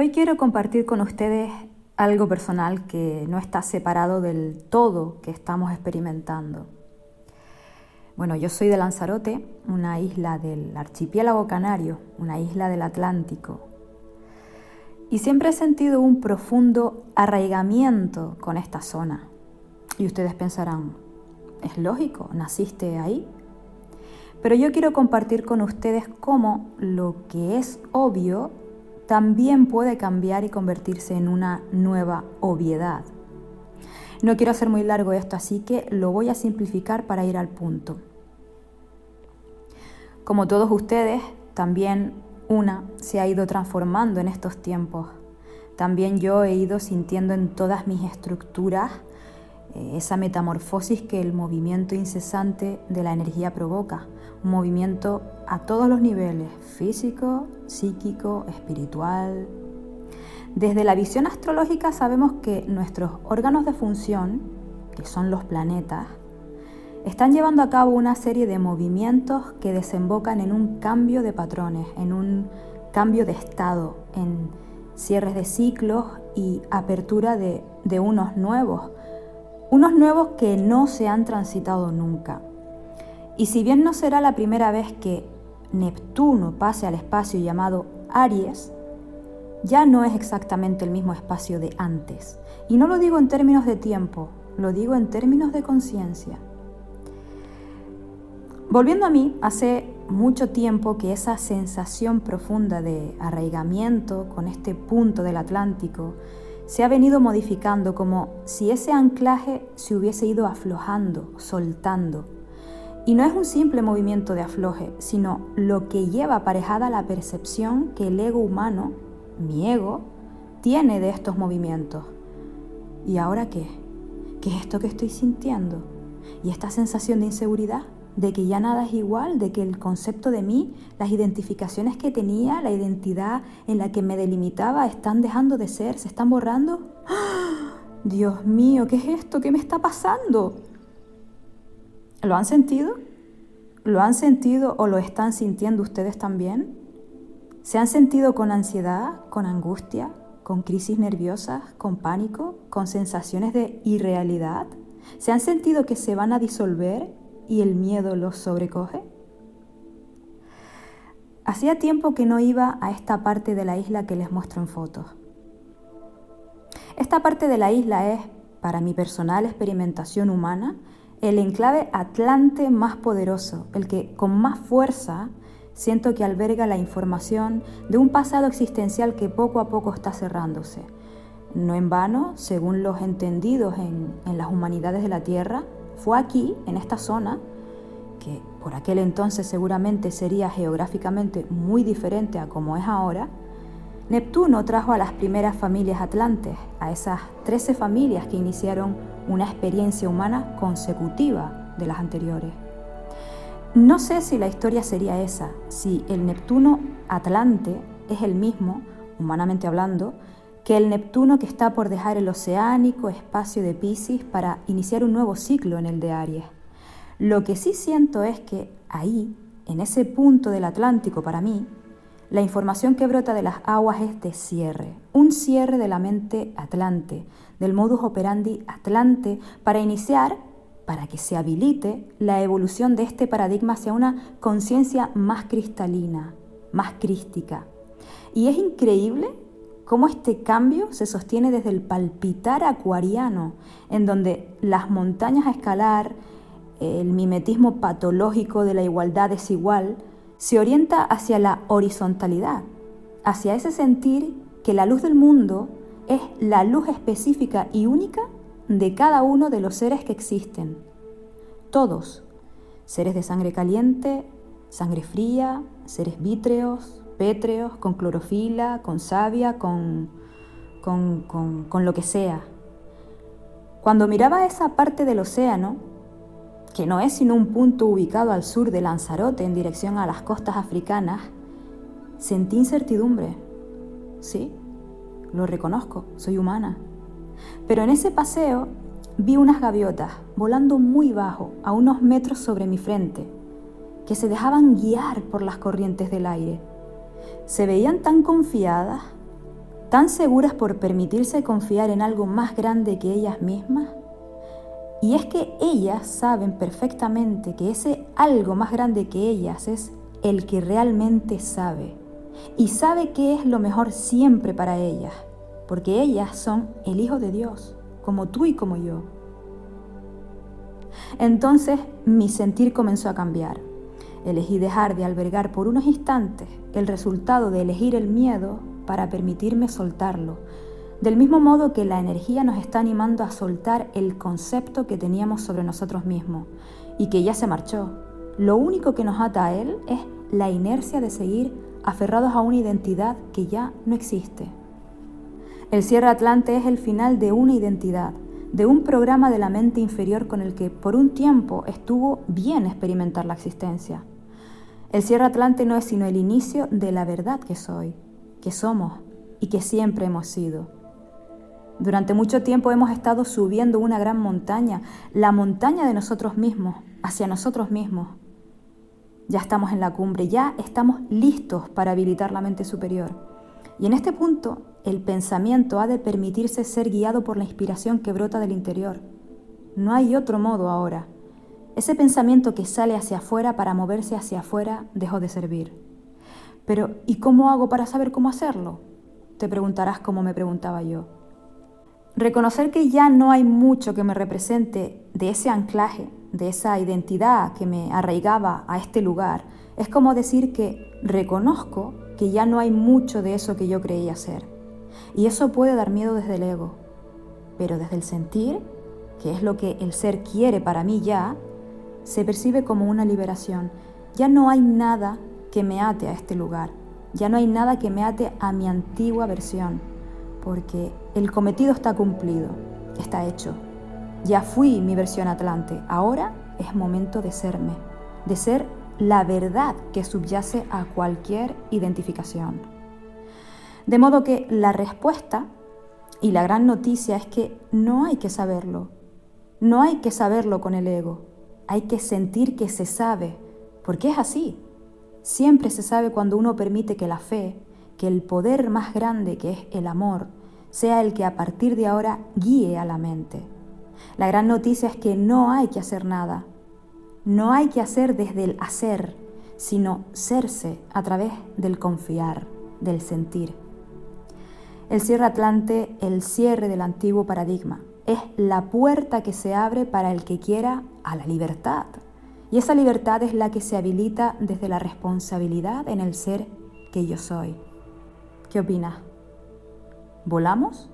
Hoy quiero compartir con ustedes algo personal que no está separado del todo que estamos experimentando. Bueno, yo soy de Lanzarote, una isla del archipiélago canario, una isla del Atlántico. Y siempre he sentido un profundo arraigamiento con esta zona. Y ustedes pensarán, es lógico, naciste ahí. Pero yo quiero compartir con ustedes cómo lo que es obvio también puede cambiar y convertirse en una nueva obviedad. No quiero hacer muy largo esto, así que lo voy a simplificar para ir al punto. Como todos ustedes, también una se ha ido transformando en estos tiempos. También yo he ido sintiendo en todas mis estructuras esa metamorfosis que el movimiento incesante de la energía provoca. Un movimiento a todos los niveles, físico, psíquico, espiritual. Desde la visión astrológica sabemos que nuestros órganos de función, que son los planetas, están llevando a cabo una serie de movimientos que desembocan en un cambio de patrones, en un cambio de estado, en cierres de ciclos y apertura de unos nuevos que no se han transitado nunca. Y si bien no será la primera vez que Neptuno pase al espacio llamado Aries, ya no es exactamente el mismo espacio de antes. Y no lo digo en términos de tiempo, lo digo en términos de conciencia. Volviendo a mí, hace mucho tiempo que esa sensación profunda de arraigamiento con este punto del Atlántico se ha venido modificando, como si ese anclaje se hubiese ido aflojando, soltando. Y no es un simple movimiento de afloje, sino lo que lleva aparejada la percepción que el ego humano, mi ego, tiene de estos movimientos. ¿Y ahora qué? ¿Qué es esto que estoy sintiendo? ¿Y esta sensación de inseguridad? ¿De que ya nada es igual? ¿De que el concepto de mí, las identificaciones que tenía, la identidad en la que me delimitaba, están dejando de ser, se están borrando? ¡Ah! Dios mío, ¿qué es esto? ¿Qué me está pasando? ¿Lo han sentido? ¿Lo han sentido o lo están sintiendo ustedes también? ¿Se han sentido con ansiedad, con angustia, con crisis nerviosas, con pánico, con sensaciones de irrealidad? ¿Se han sentido que se van a disolver y el miedo los sobrecoge? Hacía tiempo que no iba a esta parte de la isla que les muestro en fotos. Esta parte de la isla es, para mi personal experimentación humana, el enclave atlante más poderoso, el que con más fuerza siento que alberga la información de un pasado existencial que poco a poco está cerrándose. No en vano, según los entendidos en las humanidades de la Tierra, fue aquí, en esta zona, que por aquel entonces seguramente sería geográficamente muy diferente a como es ahora, Neptuno trajo a las primeras familias atlantes, a esas 13 familias que iniciaron una experiencia humana consecutiva de las anteriores. No sé si la historia sería esa, si el Neptuno atlante es el mismo, humanamente hablando, que el Neptuno que está por dejar el oceánico espacio de Piscis para iniciar un nuevo ciclo en el de Aries. Lo que sí siento es que ahí, en ese punto del Atlántico para mí, la información que brota de las aguas es de cierre, un cierre de la mente atlante, del modus operandi atlante, para iniciar, para que se habilite la evolución de este paradigma hacia una conciencia más cristalina, más crística. Y es increíble cómo este cambio se sostiene desde el palpitar acuariano, en donde las montañas a escalar, el mimetismo patológico de la igualdad desigual, se orienta hacia la horizontalidad, hacia ese sentir que la luz del mundo es la luz específica y única de cada uno de los seres que existen. Todos, seres de sangre caliente, sangre fría, seres vítreos, pétreos, con clorofila, con savia, con lo que sea. Cuando miraba esa parte del océano, que no es sino un punto ubicado al sur de Lanzarote en dirección a las costas africanas, sentí incertidumbre. Sí, lo reconozco, soy humana. Pero en ese paseo vi unas gaviotas volando muy bajo, a unos metros sobre mi frente, que se dejaban guiar por las corrientes del aire. Se veían tan confiadas, tan seguras por permitirse confiar en algo más grande que ellas mismas. Y es que ellas saben perfectamente que ese algo más grande que ellas es el que realmente sabe. Y sabe qué es lo mejor siempre para ellas, porque ellas son el Hijo de Dios, como tú y como yo. Entonces mi sentir comenzó a cambiar. Elegí dejar de albergar por unos instantes el resultado de elegir el miedo para permitirme soltarlo, del mismo modo que la energía nos está animando a soltar el concepto que teníamos sobre nosotros mismos y que ya se marchó. Lo único que nos ata a él es la inercia de seguir aferrados a una identidad que ya no existe. El cierre atlante es el final de una identidad, de un programa de la mente inferior con el que por un tiempo estuvo bien experimentar la existencia. El cierre atlante no es sino el inicio de la verdad que soy, que somos y que siempre hemos sido. Durante mucho tiempo hemos estado subiendo una gran montaña, la montaña de nosotros mismos, hacia nosotros mismos. Ya estamos en la cumbre, ya estamos listos para habilitar la mente superior. Y en este punto, el pensamiento ha de permitirse ser guiado por la inspiración que brota del interior. No hay otro modo ahora. Ese pensamiento que sale hacia afuera para moverse hacia afuera dejó de servir. Pero, ¿y cómo hago para saber cómo hacerlo? Te preguntarás como me preguntaba yo. Reconocer que ya no hay mucho que me represente de ese anclaje, de esa identidad que me arraigaba a este lugar, es como decir que reconozco que ya no hay mucho de eso que yo creía ser. Y eso puede dar miedo desde el ego, pero desde el sentir, que es lo que el ser quiere para mí ya, se percibe como una liberación. Ya no hay nada que me ate a este lugar, ya no hay nada que me ate a mi antigua versión, porque el cometido está cumplido, está hecho. Ya fui mi versión atlante, ahora es momento de serme, de ser la verdad que subyace a cualquier identificación. De modo que la respuesta y la gran noticia es que no hay que saberlo, no hay que saberlo con el ego, hay que sentir que se sabe, porque es así. Siempre se sabe cuando uno permite que la fe, que el poder más grande que es el amor, sea el que a partir de ahora guíe a la mente. La gran noticia es que no hay que hacer nada. No hay que hacer desde el hacer, sino serse a través del confiar, del sentir. El cierre atlante, el cierre del antiguo paradigma, es la puerta que se abre para el que quiera a la libertad. Y esa libertad es la que se habilita desde la responsabilidad en el ser que yo soy. ¿Qué opinas? ¿Volamos?